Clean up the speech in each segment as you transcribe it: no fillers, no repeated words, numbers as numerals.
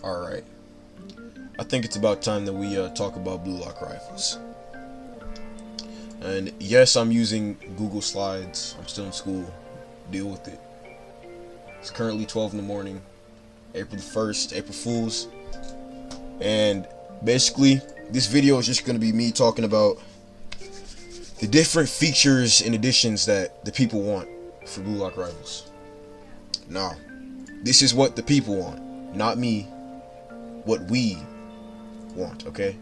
Alright, I think it's about time that we talk about blue lock rifles. And yes, I'm using Google Slides. I'm still in school. Deal with it. It's currently 12 in the morning, April the 1st, April Fools. And basically, this video is just going to be me talking about the different features and additions that the people want for blue lock rifles. Now, this is what the people want, not me. What we want, okay?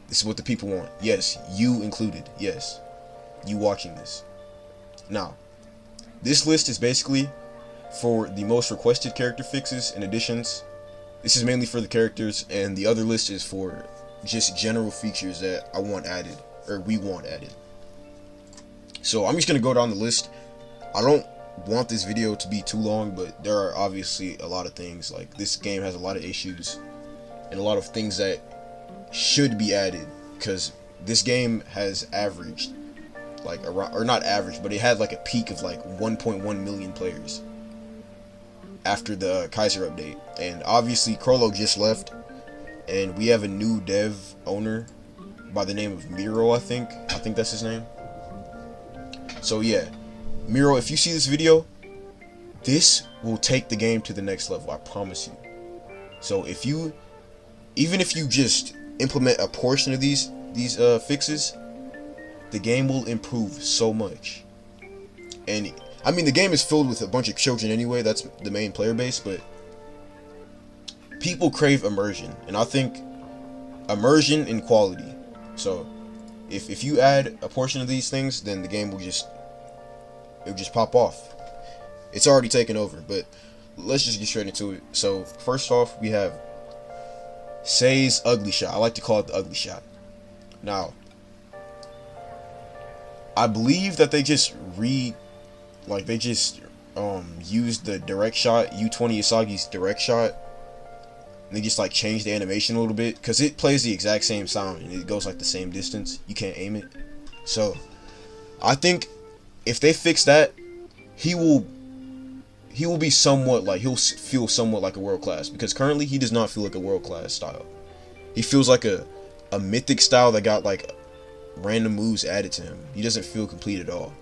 This is what the people want. Yes, you included. Yes, you watching this. Now, this list is basically for the most requested character fixes and additions. This is mainly for the characters, and the other list is for just general features that I want added, or we want added. So I'm just gonna go down the list. I don't want this video to be too long, but there are obviously a lot of things. Like, this game has a lot of issues and a lot of things that should be added, because this game has averaged like around, or not average, but it had like a peak of like 1.1 million players after the Kaiser update. And obviously Krollo just left, and we have a new dev owner by the name of Miro. I think that's his name. So yeah, Miro, if you see this video, this will take the game to the next level, I promise you. So even if you just implement a portion of these fixes, the game will improve so much. And I mean, the game is filled with a bunch of children anyway. That's the main player base, but people crave immersion, and I think immersion and quality. So if you add a portion of these things, then the game will just pop off. It's already taken over, but let's just get straight into it. So first off, we have Say's ugly shot. I like to call it the ugly shot. Now, I believe that they just used the direct shot, U20 Isagi's direct shot, and they just like changed the animation a little bit, because it plays the exact same sound and it goes like the same distance. You can't aim it. So I think if they fix that, he will be somewhat like, he'll feel somewhat like a world class, because currently he does not feel like a world class style. He feels like a mythic style that got like random moves added to him. He doesn't feel complete at all.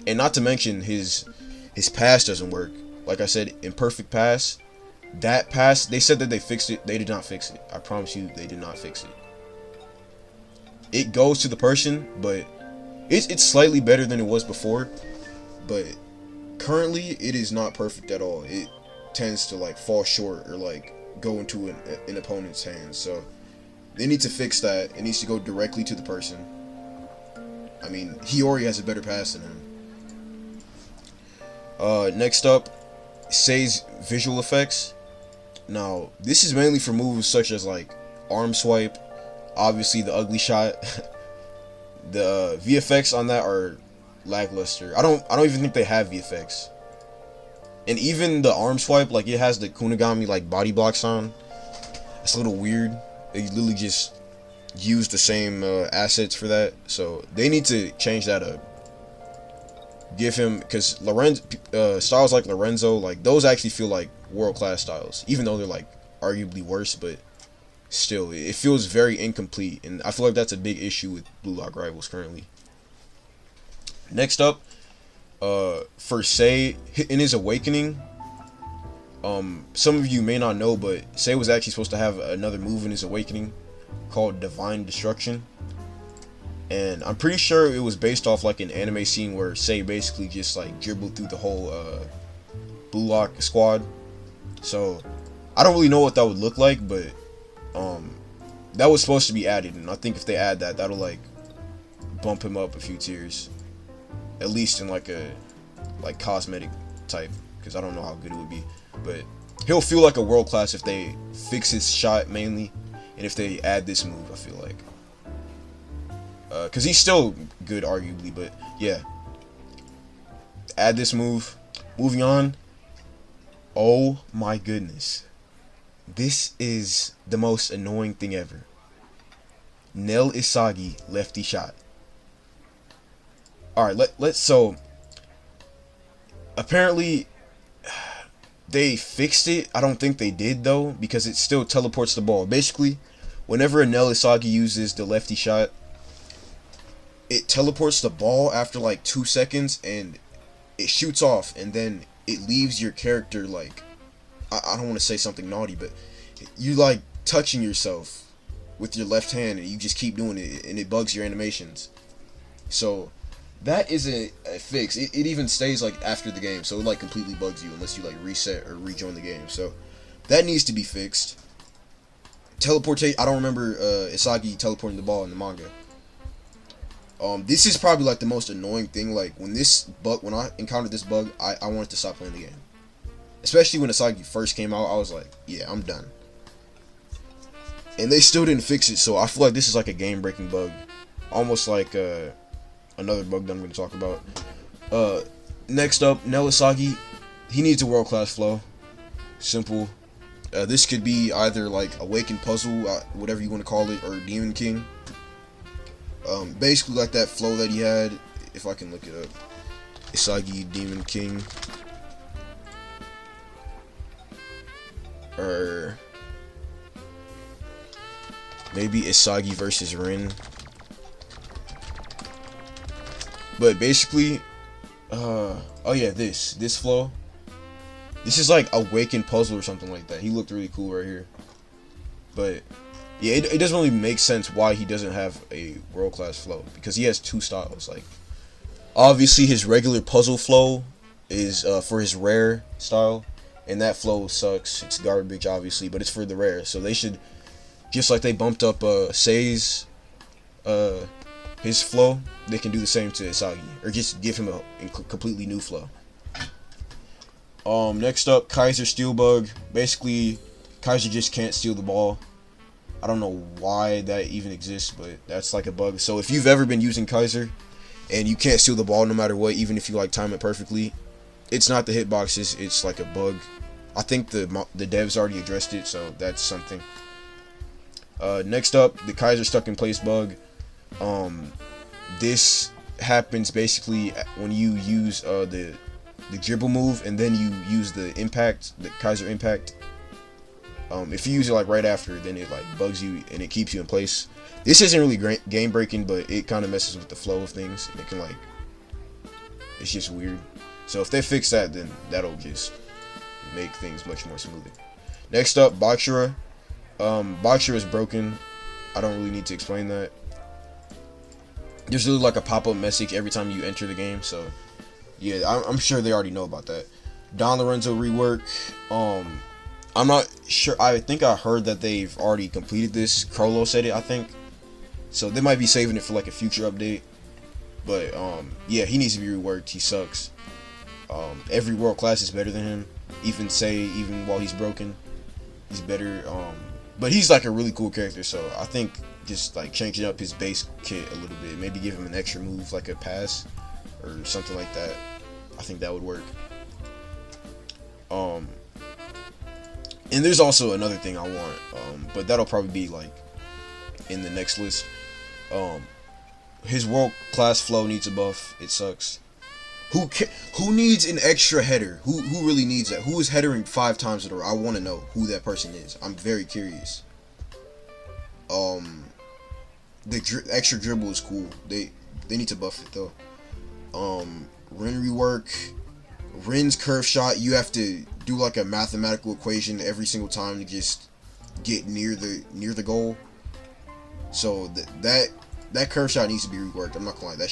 And not to mention his pass doesn't work. Like I said, imperfect pass. That pass, they said that they fixed it. They did not fix it. I promise you, they did not fix it. It goes to the person, but it's slightly better than it was before. But currently, it is not perfect at all. It tends to like fall short or like go into an opponent's hands. So they need to fix that. It needs to go directly to the person. I mean, Hiyori has a better pass than him. Next up, Say's visual effects. Now, this is mainly for moves such as like arm swipe, obviously the ugly shot. The VFX on that are lackluster. I don't even think they have VFX. And even the arm swipe, like, it has the Kunigami like body blocks on. It's a little weird. They literally just use the same assets for that. So they need to change that up. Give him, because styles like Lorenzo, like, those actually feel like world class styles, even though they're like arguably worse, but still it feels very incomplete, and I feel like that's a big issue with blue lock rivals currently. Next up, for Say, in his awakening, some of you may not know, but Say was actually supposed to have another move in his awakening called Divine Destruction. And I'm pretty sure it was based off like an anime scene where Say basically just like dribbled through the whole blue lock squad. So I don't really know what that would look like, but that was supposed to be added, and I think if they add that, that'll like bump him up a few tiers, at least in like a cosmetic type, because I don't know how good it would be, but he'll feel like a world class if they fix his shot mainly, and if they add this move, I feel like. Because he's still good, arguably, but yeah. Add this move. Moving on. Oh my goodness. This is the most annoying thing ever. Nel Isagi lefty shot. Alright, so apparently they fixed it. I don't think they did though, because it still teleports the ball. Basically, whenever a Nelisagi uses the lefty shot, it teleports the ball after like 2 seconds, and it shoots off, and then it leaves your character like, I don't want to say something naughty, but you like touching yourself with your left hand, and you just keep doing it, and it bugs your animations. So that is a fix. It even stays like after the game, so it like completely bugs you unless you like reset or rejoin the game. So that needs to be fixed. Teleportate. I don't remember Isagi teleporting the ball in the manga. This is probably like the most annoying thing. Like when I encountered this bug, I wanted to stop playing the game. Especially when Isagi first came out, I was like, yeah, I'm done. And they still didn't fix it, so I feel like this is like a game-breaking bug. Almost like another bug that I'm going to talk about. Next up, Nelisagi. He needs a world-class flow. Simple. This could be either like Awakened Puzzle, whatever you want to call it, or Demon King. Basically like that flow that he had. If I can look it up. Isagi Demon King. Or maybe Isagi versus Rin. But basically, oh yeah, this flow. This is like Awakened Puzzle or something like that. He looked really cool right here. But yeah, it doesn't really make sense why he doesn't have a world-class flow, because he has two styles. Like, obviously his regular puzzle flow is for his rare style, and that flow sucks. It's garbage, obviously, but it's for the rare. So they should, just like they bumped up Sei's his flow, they can do the same to Isagi, or just give him a completely new flow. Next up, Kaiser Steel Bug. Basically, Kaiser just can't steal the ball. I don't know why that even exists, but that's like a bug. So if you've ever been using Kaiser and you can't steal the ball no matter what, even if you like time it perfectly, it's not the hitboxes, it's like a bug. I think the devs already addressed it, so that's something. Next up, the Kaiser stuck in place bug. This happens basically when you use the dribble move, and then you use the impact, the Kaiser impact. If you use it like right after, then it like bugs you and it keeps you in place. This isn't really game breaking, but it kind of messes with the flow of things, and it can like, it's just weird. So if they fix that, then that'll just make things much more smoother. Next up, Bachira. Bachira is broken. I don't really need to explain that. There's really like a pop-up message every time you enter the game, so yeah, I'm sure they already know about that. Don Lorenzo rework. I'm not sure. I think I heard that they've already completed this. Crollo said it, I think. So they might be saving it for like a future update. But yeah, he needs to be reworked. He sucks. Every world class is better than him. Even while he's broken, he's better. But he's like a really cool character. So I think just like changing up his base kit a little bit, maybe give him an extra move like a pass or something like that. I think that would work. And there's also another thing I want, but that'll probably be like in the next list. His world class flow needs a buff. It sucks. Who needs an extra header? Who really needs that? Who is headering 5 times in a row? I want to know who that person is. I'm very curious. The extra dribble is cool. They need to buff it though. Rin rework. Rin's curve shot, you have to do like a mathematical equation every single time to just get near the goal. So that curve shot needs to be reworked. I'm not gonna lie.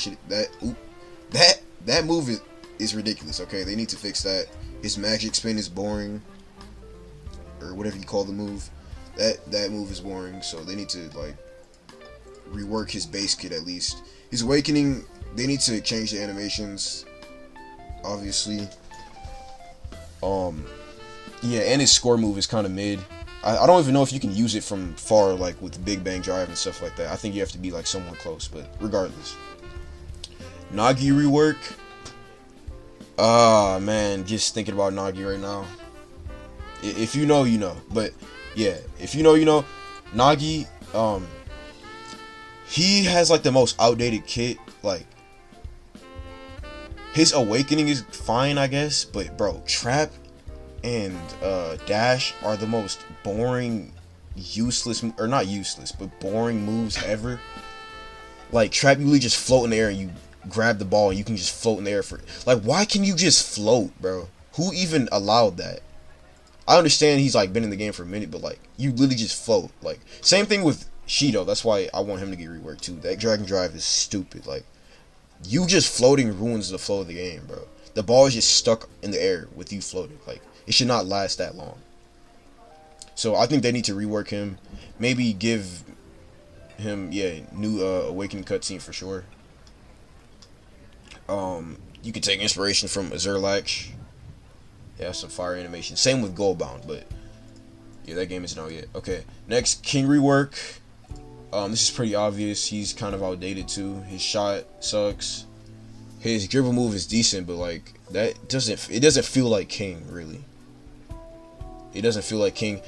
That move is ridiculous. Okay, they need to fix that. His magic spin is boring, or whatever you call the move. That move is boring. So they need to like rework his base kit at least. His awakening, they need to change the animations. Obviously, yeah, and his score move is kind of mid. I don't even know if you can use it from far, like with Big Bang Drive and stuff like that. I think you have to be like somewhat close, but regardless. Nagi rework. Man, just thinking about Nagi right now. If you know, you know. But yeah, if you know, you know. Nagi, he has like the most outdated kit. Like, his awakening is fine, I guess, but bro, trap and dash are the most boring, useless, or not useless, but boring moves ever. Like trap, you really just float in the air and you grab the ball and you can just float in the air for, like, why can you just float, bro? Who even allowed that? I understand he's like been in the game for a minute, but like you literally just float. Like same thing with Shido. That's why I want him to get reworked too. That Dragon Drive is stupid. Like you just floating ruins the flow of the game, bro. The ball is just stuck in the air with you floating. Like it should not last that long. So I think they need to rework him. Maybe give him new awakening cutscene for sure. You could take inspiration from Azurlach. Yeah, some fire animation. Same with Goldbound, but yeah, that game isn't out yet. Okay, next King rework. This is pretty obvious. He's kind of outdated too. His shot sucks. His dribble move is decent, but like it doesn't feel like King really. It doesn't feel like King.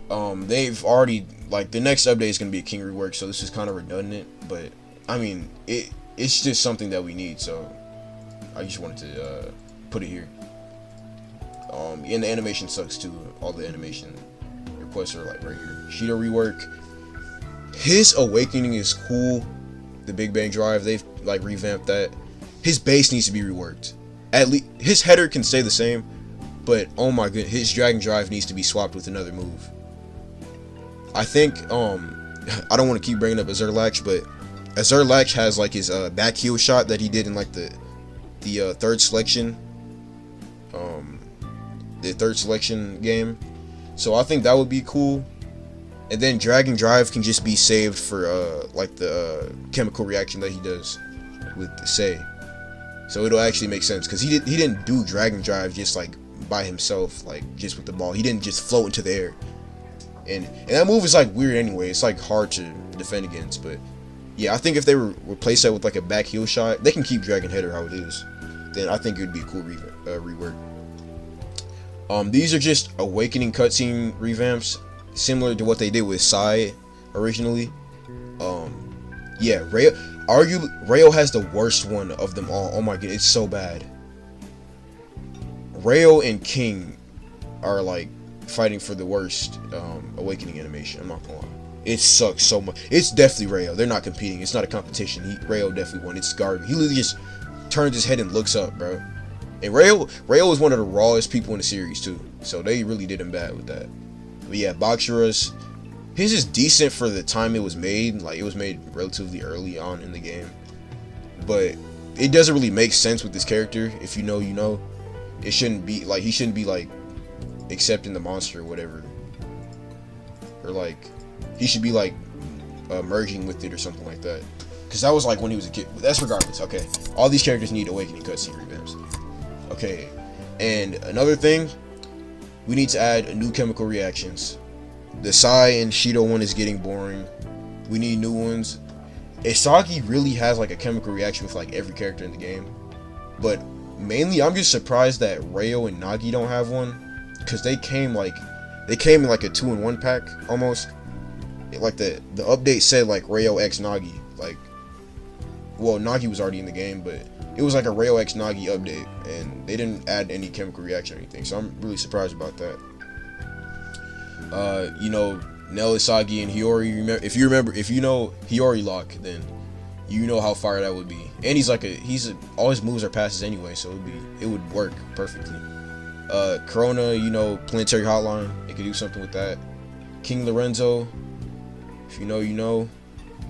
They've already, like, the next update is gonna be a King rework, so this is kind of redundant. But I mean, it's just something that we need, so I just wanted to put it here. And the animation sucks too. All the animation requests are like right here. Shido rework. His awakening is cool. The Big Bang Drive, they've like revamped that. His base needs to be reworked. At least his header can stay the same, but oh my goodness, his Dragon Drive needs to be swapped with another move. I think I don't want to keep bringing up Azurlach, but Azurlach has like his back heel shot that he did in like the third selection game. So I think that would be cool. And then Dragon Drive can just be saved for like the chemical reaction that he does with Sei. So it'll actually make sense because he didn't do Dragon Drive just like by himself, like just with the ball. He didn't just float into the air. And that move is like weird anyway. It's like hard to defend against, but yeah, I think if they replace that with like a back heel shot, they can keep Dragon Header how it is. Then I think it would be a cool rework. These are just awakening cutscene revamps, similar to what they did with Sai originally. Yeah, Rayo has the worst one of them all. Oh my god, it's so bad. Rayo and King are like fighting for the worst awakening animation. I'm not gonna lie, it sucks so much. It's definitely Rayo. They're not competing. It's not a competition. Rayo definitely won. It's garbage. He literally just turns his head and looks up, bro. And Rayo is one of the rawest people in the series too. So they really did him bad with that. But yeah, Bakshira's, his is decent for the time it was made. Like it was made relatively early on in the game. But it doesn't really make sense with this character. If you know, you know. It shouldn't be like, he shouldn't be like accepting the monster or whatever, or like he should be like merging with it or something like that, because that was like when he was a kid. But that's regardless. Okay, all these characters need awakening cutscene revamps. Okay, and another thing, we need to add new chemical reactions. The Sai and Shido one is getting boring. We need new ones. Isagi really has like a chemical reaction with like every character in the game, but mainly I'm just surprised that Rayo and Nagi don't have one, because they came in like a 2-in-1 pack almost. Like the update said like Rayo X Nagi, like, well, Nagi was already in the game, but it was like a Rayo X Nagi update, and they didn't add any chemical reaction or anything, so I'm really surprised about that. You know, Nell, Isagi, and Hiyori. If you know Hiyori Lock, then you know how fire that would be. And all his moves are passes anyway, so it would work perfectly. Corona, you know, Planetary Hotline, they could do something with that. King Lorenzo, if you know, you know.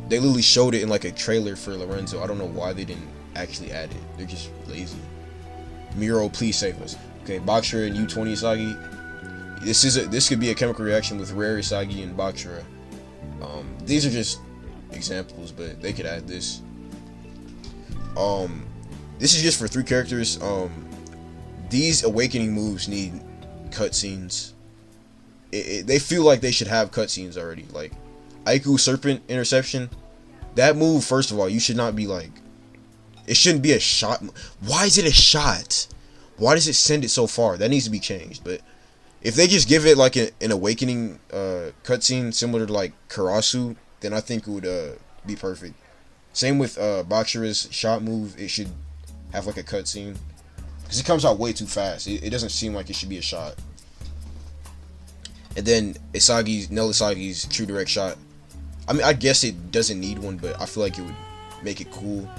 They literally showed it in like a trailer for Lorenzo. I don't know why they didn't actually add it. They're just lazy. Miro, please save us. Okay, Bakshira and U20 Isagi. This could be a chemical reaction with Rare Isagi and Bakshira. These are just examples, but they could add this. This is just for 3 characters. These awakening moves need cutscenes. They feel like they should have cutscenes already. Like Aiku Serpent Interception, that move, first of all, you should not be like, it shouldn't be a shot. Why is it a shot? Why does it send it so far? That needs to be changed. But if they just give it like an awakening cutscene similar to like Karasu, then I think it would be perfect. Same with Bakshira's shot move. It should have like a cutscene, because it comes out way too fast. It doesn't seem like it should be a shot. And then Isagi's true direct shot. I mean, I guess it doesn't need one, but I feel like it would make it cool.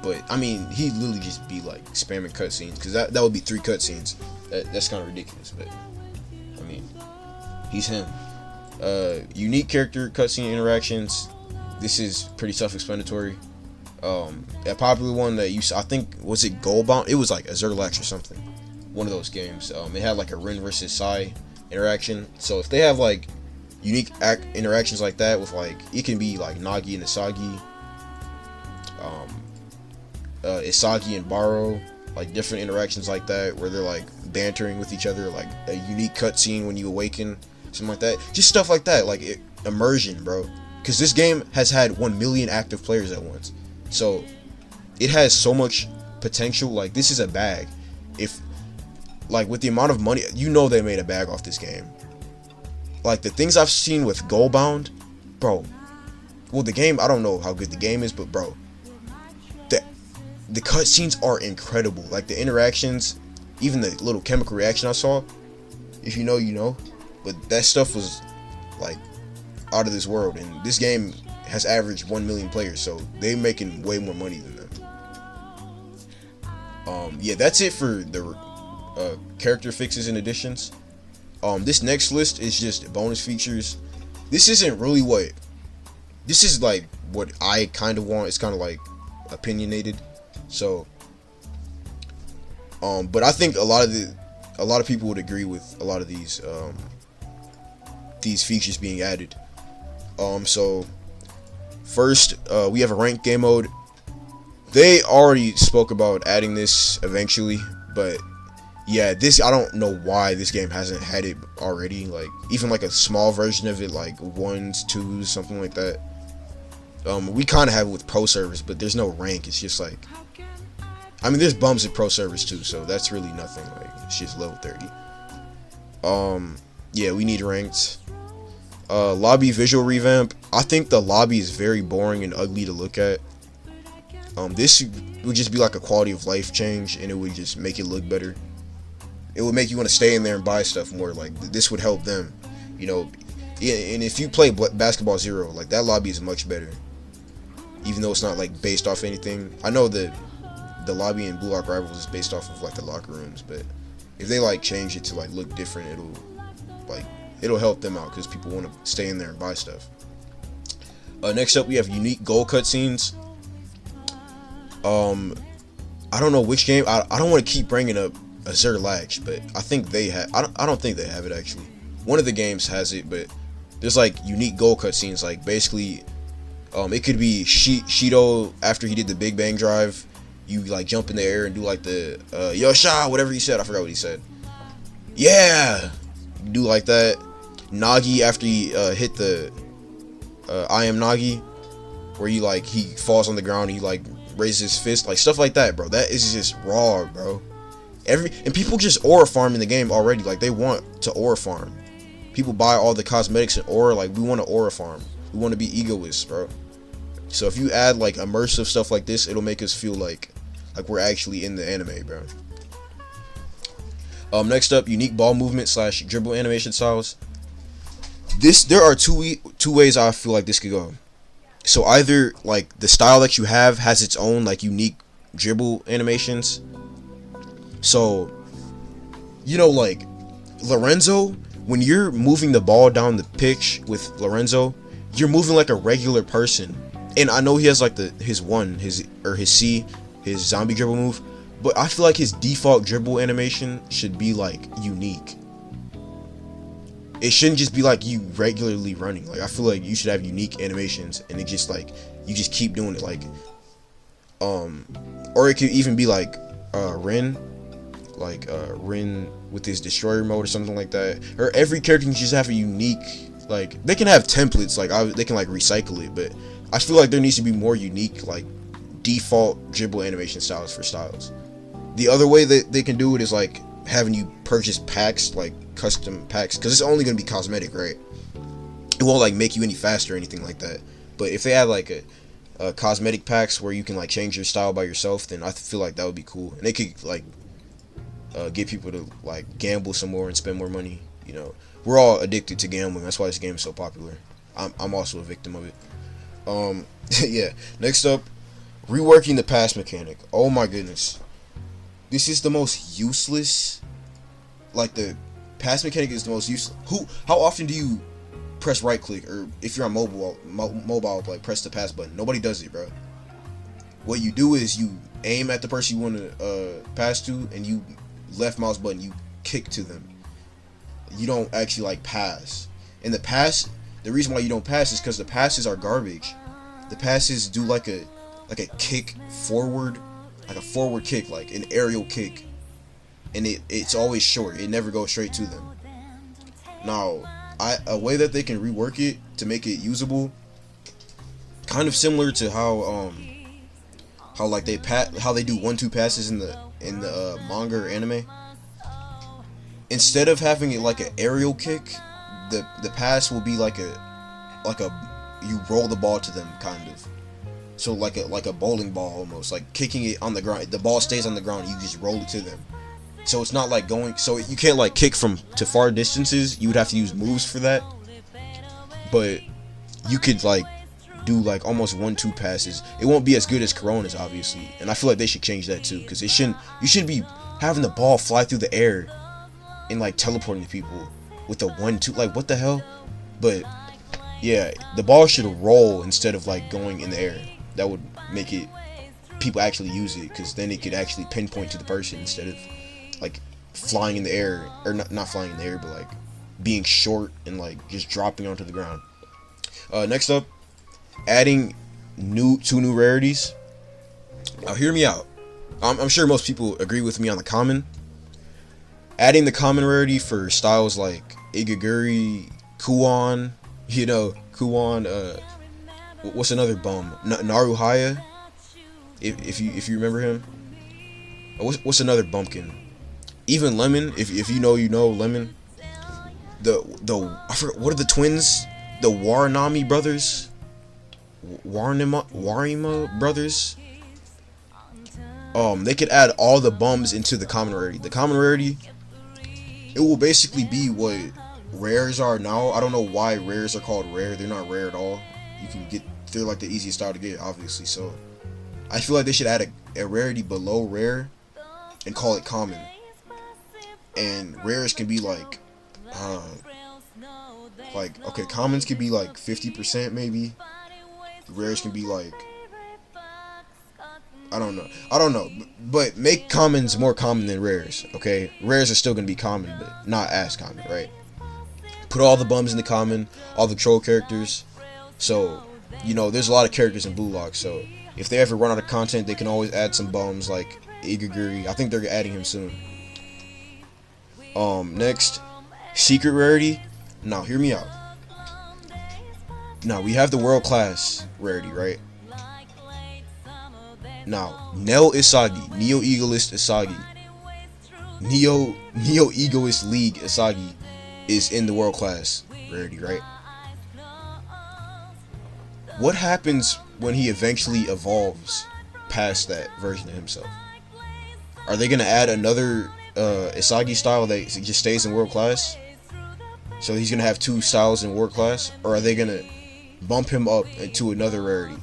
But I mean, he'd literally just be like spamming cutscenes, because that would be 3 cutscenes. That's kind of ridiculous, but I mean, he's him. Unique character cutscene interactions. This is pretty self-explanatory. A popular one that I think, was it Goldbound? It was like Azurlax or something. One of those games. It had like a Rin versus Sai interaction. So if they have like unique interactions like that with like, it can be like Nagi and Isagi, Isagi and Baro, like different interactions like that where they're like bantering with each other, like a unique cutscene when you awaken, something like that. Just stuff like that, like immersion, bro. Because this game has had 1 million active players at once, so it has so much potential. Like, this is a bag. If, like, with the amount of money, you know, they made a bag off this game. Like, the things I've seen with Goldbound, bro. Well, the game, I don't know how good the game is, but bro, the cutscenes are incredible. Like, the interactions, even the little chemical reaction I saw. If you know, you know. But that stuff was like out of this world, and this game has averaged 1 million players, so they're making way more money than them. Yeah, that's it for the character fixes and additions. This next list is just bonus features. This isn't really this is like what I kind of want. It's kind of like opinionated, so but I think a lot of people would agree with a lot of these features being added. So first, we have a ranked game mode. They already spoke about adding this eventually, but yeah, this, I don't know why this game hasn't had it already. Like, even like a small version of it, like 1s, 2s, something like that. We kind of have it with pro servers, but there's no rank. It's just like, I mean, there's bumps at pro servers too, so that's really nothing. Like, it's just level 30. Yeah, we need ranked. Lobby visual revamp. I think the lobby is very boring and ugly to look at. This would just be like a quality of life change, and it would just make it look better. It would make you want to stay in there and buy stuff more. Like, this would help them, you know. Yeah, and if you play Basketball Zero, like, that lobby is much better, even though it's not like based off anything. I know that the lobby in Blue Lock Rivals is based off of like the locker rooms, but if they like change it to like look different, it'll help them out, because people want to stay in there and buy stuff. Next up, we have unique goal cutscenes. I don't know which game. I don't want to keep bringing up Azurlax, but I think they have. I don't think they have it actually. One of the games has it, but there's like unique goal cutscenes. Like, basically, it could be Shido after he did the Big Bang Drive. You like jump in the air and do like the Yosha, whatever he said. I forgot what he said. Yeah, you do like that. Nagi after he hit the I am Nagi, where he falls on the ground and he like raises his fist, like stuff like that, bro. That is just raw, bro. And people just aura farm in the game already. Like, they want to aura farm. People buy all the cosmetics and aura. Like, we want to aura farm. We want to be egoists, bro. So if you add like immersive stuff like this, it'll make us feel like we're actually in the anime, bro. Next up, unique ball movement / dribble animation styles. There are two ways I feel like this could go. So either like the style that you have has its own like unique dribble animations. So, you know, like Lorenzo, when you're moving the ball down the pitch with Lorenzo, you're moving like a regular person. And I know he has like his zombie dribble move, but I feel like his default dribble animation should be like unique. It shouldn't just be like you regularly running. Like, I feel like you should have unique animations, and it just like you just keep doing it. Like, or it could even be like Rin, Rin with his destroyer mode or something like that. Or every character can just have a unique, like, they can have templates, like they can like recycle it, but I feel like there needs to be more unique like default dribble animation styles for styles. The other way that they can do it is like having you purchase packs, like custom packs, because it's only going to be cosmetic, right? It won't like make you any faster or anything like that. But if they have like a cosmetic packs where you can like change your style by yourself, then I feel like that would be cool. And they could like get people to like gamble some more and spend more money. You know, we're all addicted to gambling. That's why this game is so popular. I'm also a victim of it. Yeah. Next up, reworking the pass mechanic. Oh my goodness, this is the most useless. Like the pass mechanic is the most useless. How often do you press right click, or if you're on mobile, like press the pass button? Nobody does it, bro. What you do is you aim at the person you want to pass to, and you left mouse button, you kick to them. You don't actually like pass. And the reason why you don't pass is because the passes are garbage. The passes do like a kick forward, like a forward kick, like an aerial kick, and it's always short. It never goes straight to them. Now, a way that they can rework it to make it usable, kind of similar to how like they do 1-2 passes in the manga or anime. Instead of having it like an aerial kick, the pass will be like a you roll the ball to them, kind of. So like a bowling ball almost, like kicking it on the ground. The ball stays on the ground, you just roll it to them. So it's not like going, so you can't like kick to far distances. You would have to use moves for that. But you could like do like almost 1-2 passes. It won't be as good as Corona's, obviously, and I feel like they should change that too, because you shouldn't be having the ball fly through the air and like teleporting to people with a 1-2. Like, what the hell? But yeah, the ball should roll instead of like going in the air. That would make it people actually use it, because then it could actually pinpoint to the person instead of like flying in the air, or not flying in the air, but like being short and like just dropping onto the ground. Next up, adding two new rarities. Now hear me out. I'm sure most people agree with me on the common. Adding the common rarity for styles like Igaguri, Kuon, Kuon, what's another bum? Naruhaya, if you remember him. What's another bumpkin? Even Lemon, if you know Lemon. I forgot, what are the twins? The Waranami brothers? Warima brothers? They could add all the bums into the common rarity. The common rarity, it will basically be what rares are now. I don't know why rares are called rare. They're not rare at all. They're like the easiest style to get, obviously. So I feel like they should add a rarity below rare and call it common. And rares can be like okay, commons can be like 50% maybe. Rares can be like, I don't know, but make commons more common than rares. Okay, rares are still gonna be common, but not as common, right? Put all the bums in the common, all the troll characters. So there's a lot of characters in Blue Lock, so if they ever run out of content, they can always add some bums like Igaguri. I think they're adding him soon. Next, secret rarity. Now hear me out. Now we have the world class rarity, right? Now Neo Isagi, Neo Egoist Isagi, Neo Egoist League Isagi is in the world class rarity, right? What happens when he eventually evolves past that version of himself? Are they gonna add another Isagi style that just stays in world class? So he's gonna have 2 styles in world class, or are they gonna bump him up into another rarity?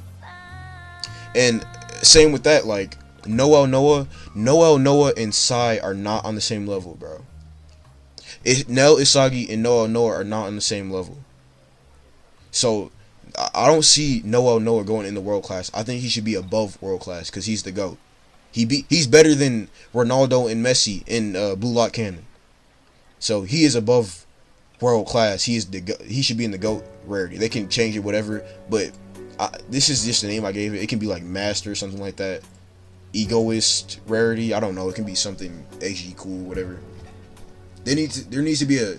And same with that, like Noel Noah and Sai are not on the same level, bro. Nel Isagi and Noel Noah are not on the same level. So I don't see Noel Noah going in the world class. I think he should be above world class because he's the GOAT. He's better than Ronaldo and Messi in Blue Lock canon. So he is above world class. He should be in the GOAT rarity. They can change it whatever, but this is just the name I gave it. It can be like Master or something like that. Egoist rarity. I don't know. It can be something HG cool, whatever. There needs to be a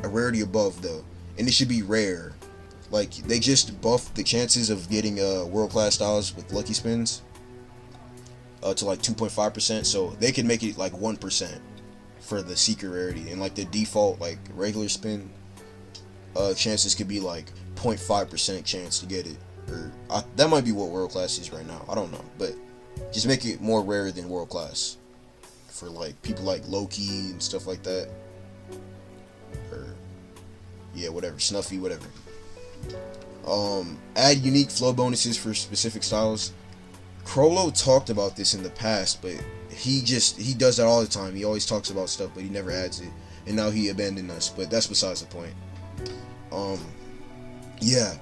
rarity above though, and it should be rare. Like they just buffed the chances of getting world class styles with lucky spins to like 2.5%, so they can make it like 1% for the secret rarity, and like the default like regular spin chances could be like 0.5% chance to get it, or that might be what world class is right now. I don't know, but just make it more rare than world class. for like people like Loki and stuff like that, or yeah, whatever, Snuffy, whatever. Add unique flow bonuses for specific styles. Crollo talked about this in the past, but he does that all the time. He always talks about stuff, but he never adds it. And now he abandoned us, but that's besides the point. Yeah,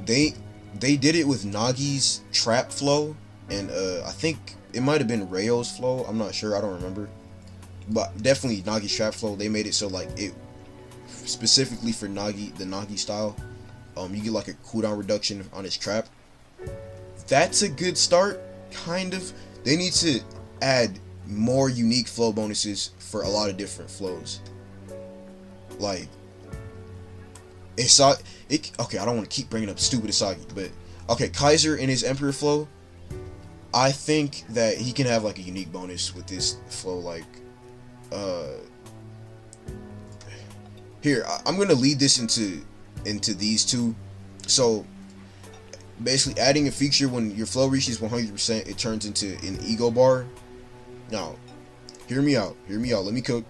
they did it with Nagi's trap flow, and I think it might have been Rayo's flow. I'm not sure. I don't remember, but definitely Nagi's trap flow. They made it so like it specifically for Nagi, the Nagi style. You get like a cooldown reduction on his trap. That's a good start, kind of. They need to add more unique flow bonuses for a lot of different flows. Like, okay, I don't want to keep bringing up stupid Isagi, but okay, Kaiser in his Emperor flow, I think that he can have like a unique bonus with this flow. Like, here, I'm gonna lead this into these two. So basically adding a feature when your flow reaches 100%, it turns into an ego bar. Now hear me out, let me cook.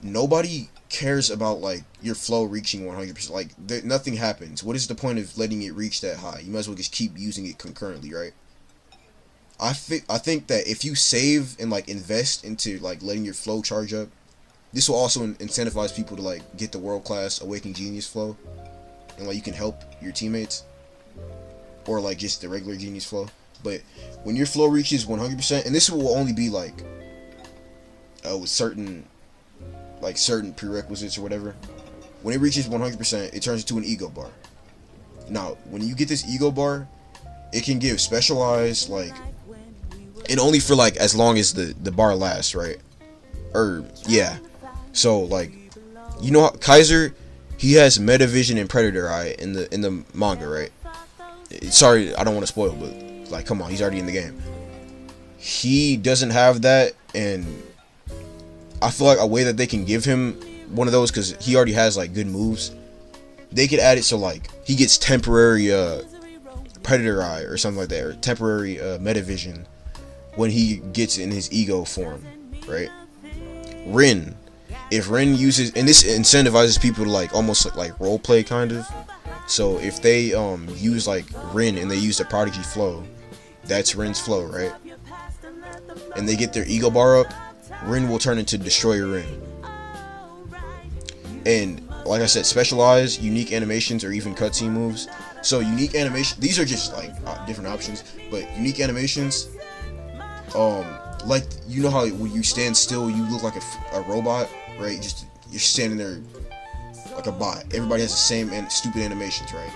Nobody cares about like your flow reaching 100%. Like nothing happens. What is the point of letting it reach that high? You might as well just keep using it concurrently, right? I think that if you save and like invest into like letting your flow charge up, this will also incentivize people to like get the world class Awakening Genius flow, and like you can help your teammates, or like just the regular Genius flow. But when your flow reaches 100%, and this will only be like with certain prerequisites or whatever, when it reaches 100%, it turns into an ego bar. Now, when you get this ego bar, it can give specialized like, and only for like as long as the bar lasts, right? Or yeah. So like, you know, Kaiser, he has Metavision and Predator Eye in the manga, right? Sorry, I don't want to spoil, but like, come on, he's already in the game. He doesn't have that, and I feel like a way that they can give him one of those, because he already has like good moves, they could add it so like he gets temporary Predator Eye or something like that, or temporary Metavision when he gets in his ego form, right? Rin, if Rin uses, and this incentivizes people to like almost like role play kind of. So if they use like Rin and they use the Prodigy flow, that's Rin's flow, right? And they get their ego bar up, Rin will turn into Destroyer Rin. And like I said, specialized, unique animations, or even cutscene moves. So unique animation, these are just like different options, but unique animations, like, you know how when you stand still, you look like a robot, right? Just you're standing there like a bot. Everybody has the same stupid animations, right?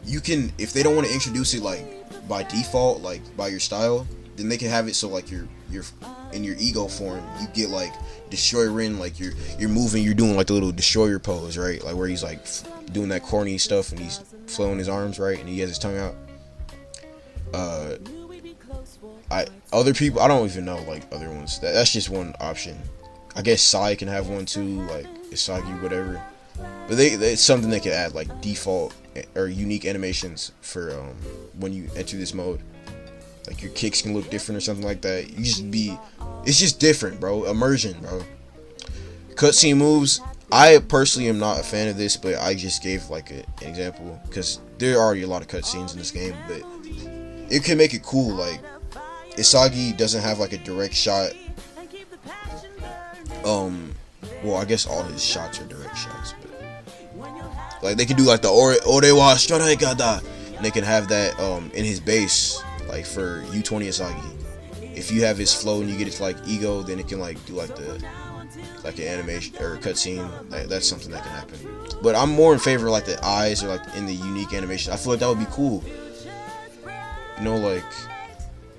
You can, if they don't want to introduce it like by default, like by your style, then they can have it so like you're in your ego form, you get like Destroyer Rin, like you're moving, you're doing like the little destroyer pose, right? Like where he's like doing that corny stuff and he's flailing his arms, right? And he has his tongue out. Other people, I don't even know like other ones. That's just one option. I guess Sai can have one too, like Isagi, whatever. But it's something they could add like default or unique animations for when you enter this mode. Like your kicks can look different or something like that. It's just different, bro. Immersion, bro. Cutscene moves, I personally am not a fan of this, but I just gave like an example because there are already a lot of cutscenes in this game, but it can make it cool. Like Isagi doesn't have like a direct shot. Well, I guess all his shots are direct shots, but like they can do like the Orewa Stranaikada, and they can have that in his base, like for U20 Isagi. If you have his flow and you get his like ego, then it can like do like an animation or a cutscene. That's something that can happen. But I'm more in favor of like the eyes or like in the unique animation. I feel like that would be cool. You know, like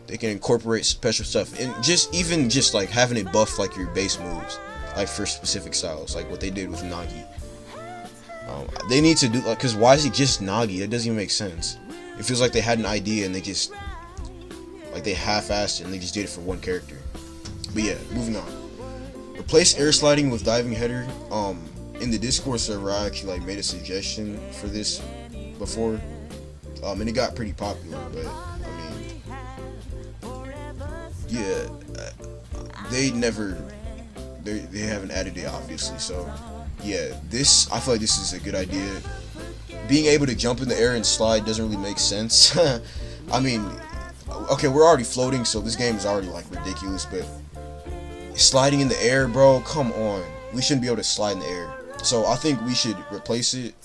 they can incorporate special stuff, and just like having it buff like your base moves, like for specific styles, like what they did with Nagi. They need to do like, cause why is it just Nagi? That doesn't even make sense. It feels like they had an idea and they just like they half-assed it and they just did it for one character. But yeah, moving on. Replace air sliding with diving header. In the Discord server, I actually like made a suggestion for this before, and it got pretty popular. But I mean, yeah, they never, they haven't added it obviously. So yeah, this I feel like this is a good idea. Being able to jump in the air and slide doesn't really make sense. I mean, okay, we're already floating, so this game is already like ridiculous. But sliding in the air, bro, come on. We shouldn't be able to slide in the air. So I think we should replace it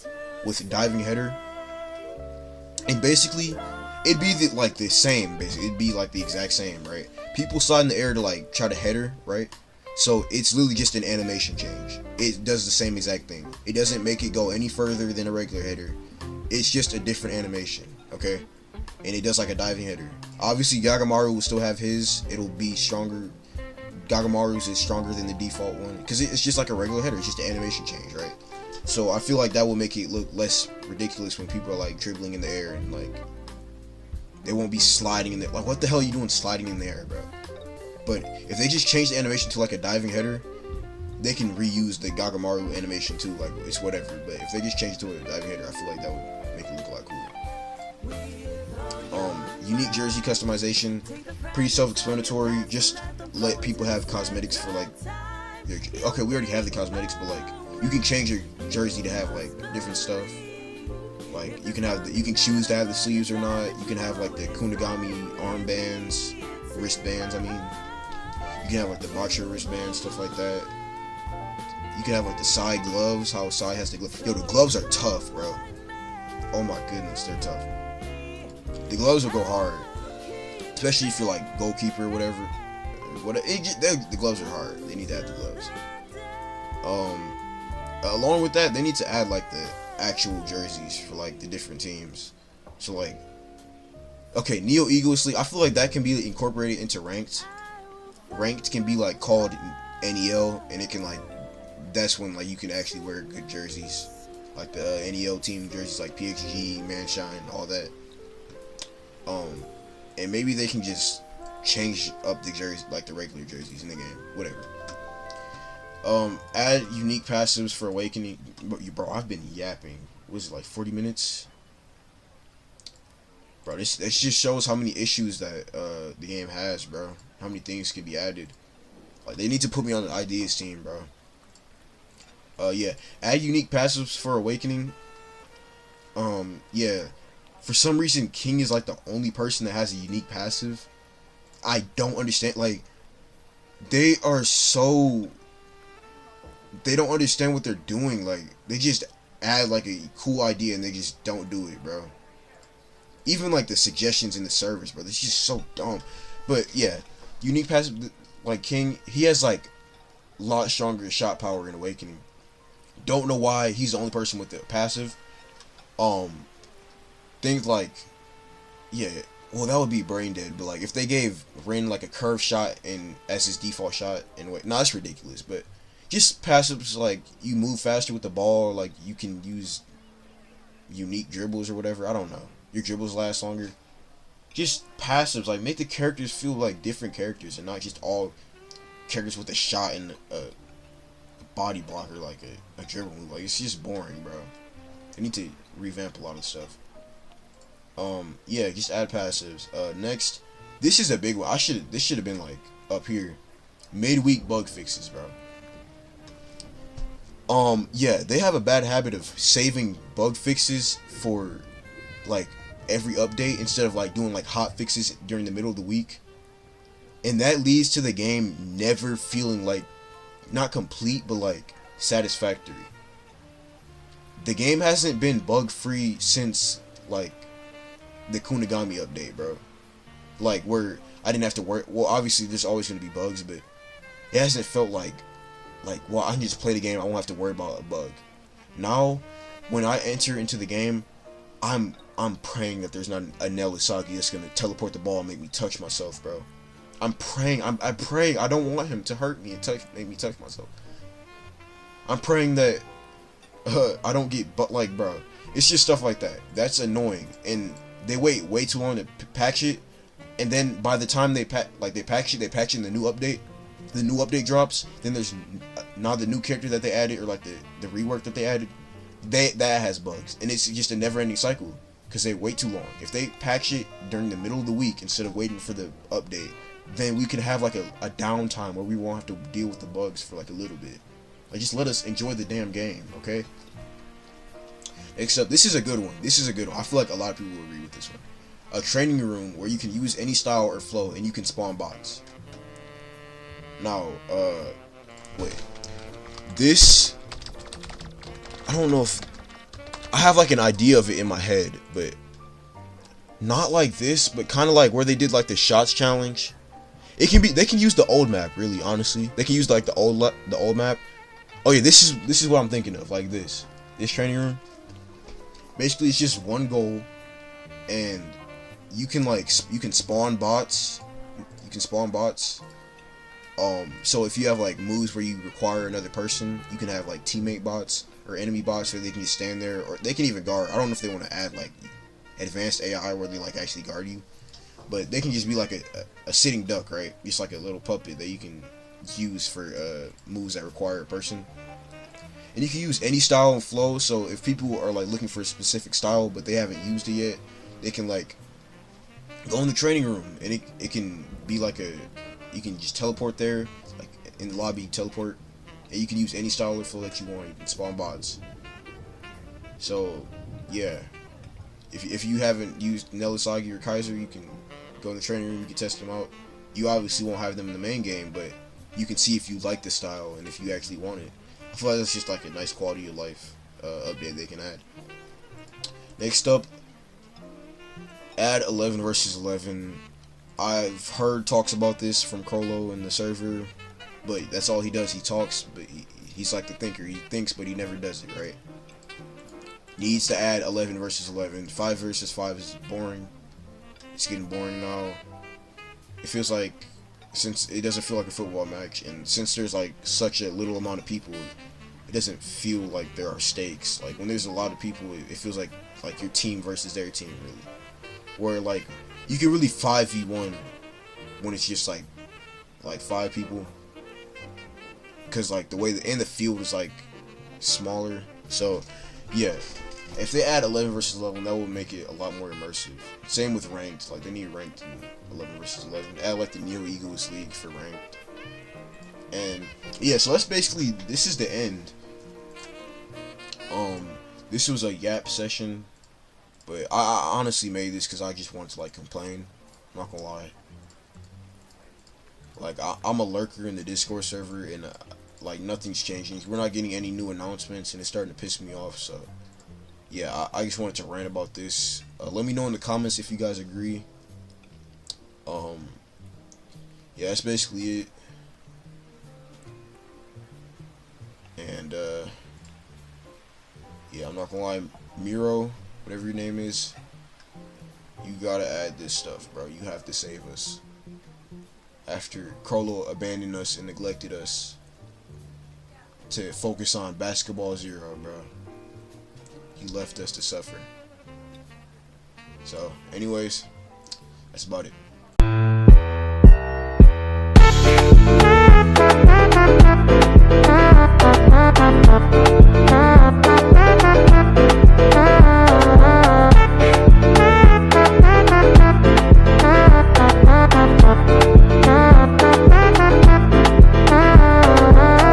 with diving header. And basically, it'd be like the same. Basically, it'd be like the exact same, right? People slide in the air to like try to header, right? So it's literally just an animation change. It does the same exact thing. It doesn't make it go any further than a regular header. It's just a different animation, okay? And it does like a diving header. Obviously, Gagamaru will still have his. It'll be stronger. Gagamaru's is stronger than the default one because it's just like a regular header. It's just an animation change, right? So I feel like that will make it look less ridiculous when people are like dribbling in the air and like they won't be sliding in there. Like, what the hell are you doing sliding in the air, bro? But if they just change the animation to like a diving header, they can reuse the Gagamaru animation too. Like, it's whatever. But if they just change it to a diving header, I feel like that would make it look a lot cooler. Unique jersey customization, pretty self-explanatory. Just let people have cosmetics for like okay, we already have the cosmetics, but like you can change your jersey to have like different stuff. Like you can choose to have the sleeves or not. You can have like the Kunigami armbands, wristbands. I mean, you can have like the boxer wristbands, stuff like that. You can have like the side gloves. How Sai has the gloves. Yo, the gloves are tough, bro. Oh my goodness, they're tough. The gloves will go hard, especially if you're like goalkeeper or whatever. The gloves are hard. They need to add the gloves. Along with that, they need to add like the actual jerseys for like the different teams. So like, okay, Neo Egoisly, I feel like that can be incorporated into ranked. Ranked can be like called NEL, and it can like, that's when like you can actually wear good jerseys, like the NEL team jerseys, like PXG, Manshine, all that. And maybe they can just change up the jerseys, like the regular jerseys in the game, whatever. Add unique passives for awakening. Bro, I've been yapping. Was it like 40 minutes? Bro, this just shows how many issues that the game has, bro. How many things can be added. Like, they need to put me on the ideas team, bro. Yeah. Add unique passives for awakening. Yeah. For some reason, King is like the only person that has a unique passive. I don't understand. Like, they are so... They don't understand what they're doing. Like, they just add like a cool idea and they just don't do it, bro. Even like the suggestions in the service, bro. It's just so dumb. But yeah, unique passive, like King, he has like a lot stronger shot power in Awakening. Don't know why he's the only person with the passive. Things like, yeah, well, that would be brain dead. But like, if they gave Rin like a curve shot and as his default shot, and no, that's ridiculous. But just passives like you move faster with the ball, or like you can use unique dribbles or whatever. I don't know. Your dribbles last longer. Just passives, like make the characters feel like different characters and not just all characters with a shot and a body blocker like a dribble move. Like, it's just boring, bro. They need to revamp a lot of stuff. Yeah, just add passives. Next, this is a big one. This should have been like up here. Midweek bug fixes, bro. Yeah, they have a bad habit of saving bug fixes for like every update instead of like doing like hot fixes during the middle of the week. And that leads to the game never feeling like, not complete, but like satisfactory. The game hasn't been bug free since like the Kunigami update, bro. Like, where I didn't have to worry. Well, obviously there's always going to be bugs, but it hasn't felt like, well, I can just play the game, I won't have to worry about a bug. Now, when I enter into the game, I'm praying that there's not a Nel Usagi that's gonna teleport the ball and make me touch myself, bro. I'm praying. I pray. I don't want him to hurt me and make me touch myself. I'm praying that I don't get, but like, bro, it's just stuff like that. That's annoying, and they wait way too long to patch it, and then by the time they patch it in the new update. The new update drops, then there's now the new character that they added, or like the rework that they added, that has bugs, and it's just a never-ending cycle because they wait too long. If they patch it during the middle of the week instead of waiting for the update, then we can have like a downtime where we won't have to deal with the bugs for like a little bit. Like, just let us enjoy the damn game, okay? Except this is a good one. This is a good one. I feel like a lot of people will agree with this one. A training room where you can use any style or flow and you can spawn bots. Now, wait. This, I don't know if I have like an idea of it in my head, but not like this, but kind of like where they did like the shots challenge. It can be, they can use the old map, really, honestly. They can use like the old map. Oh yeah, this is what I'm thinking of, like this training room. Basically, it's just one goal, and you can spawn bots. You can spawn bots. So if you have like moves where you require another person, you can have like teammate bots or enemy bots where they can just stand there, or they can even guard. I don't know if they want to add like advanced AI where they like actually guard you, but they can just be like a sitting duck, right? Just like a little puppet that you can use for moves that require a person. And you can use any style and flow, so if people are like looking for a specific style but they haven't used it yet, they can like go in the training room, and it can be like you can just teleport there, like in the lobby, teleport, and you can use any style or flow that you want. You can spawn bots. So yeah, if you haven't used Nelisagi or Kaiser, you can go in the training room, you can test them out. You obviously won't have them in the main game, but you can see if you like the style and if you actually want it. I feel like that's just like a nice quality of life update they can add. Next up, add 11 versus 11. I've heard talks about this from Crollo in the server, but that's all he does. He talks, but he's like the thinker. He thinks, but he never does it, right? Needs to add 11 versus 11. 5 versus 5 is boring. It's getting boring now. It feels like, since it doesn't feel like a football match, and since there's like such a little amount of people, it doesn't feel like there are stakes. Like when there's a lot of people, it feels like your team versus their team, really. Where like you can really 5v1 when it's just like 5 people, because like the way the field is like smaller. So yeah, if they add 11 versus 11, that would make it a lot more immersive. Same with ranked. Like they need ranked in 11 versus 11. Add like the Neo Egoist League for ranked. And yeah, so that's basically, this is the end. This was a yap session, but I honestly made this because I just wanted to like complain. I'm not gonna lie. Like I'm a lurker in the Discord server, and like nothing's changing. We're not getting any new announcements, and it's starting to piss me off. So yeah, I just wanted to rant about this. Let me know in the comments if you guys agree. Yeah, that's basically it. And yeah, I'm not gonna lie, Miro, whatever your name is, you gotta add this stuff, bro. You have to save us. After Crollo abandoned us and neglected us to focus on Basketball Zero, bro. He left us to suffer. So, anyways, that's about it.